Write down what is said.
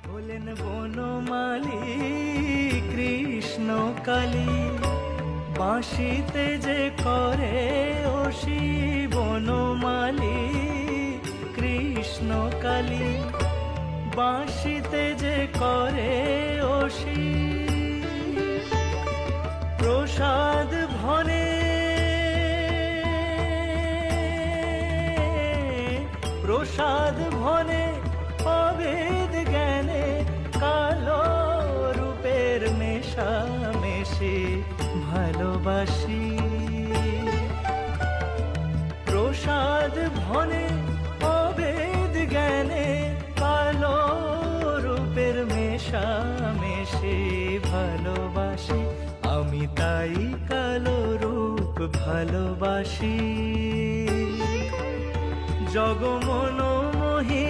হলেন বনমালী কৃষ্ণ কালী, বাঁশিতে যে করে অসি বনমালী কৃষ্ণ কালী, বাঁশিতে যে করে অসি। প্রসাদ ভনে প্রসাদ ভনে অভেদ জ্ঞানে কালো রূপের মেশামেশি ভালোবাসি। প্রসাদ ভনে অভেদ জ্ঞানে কালো রূপের মেশামেশি ভালোবাসি। আমি তাই কালো রূপ ভালোবাসি। জগমন মোহি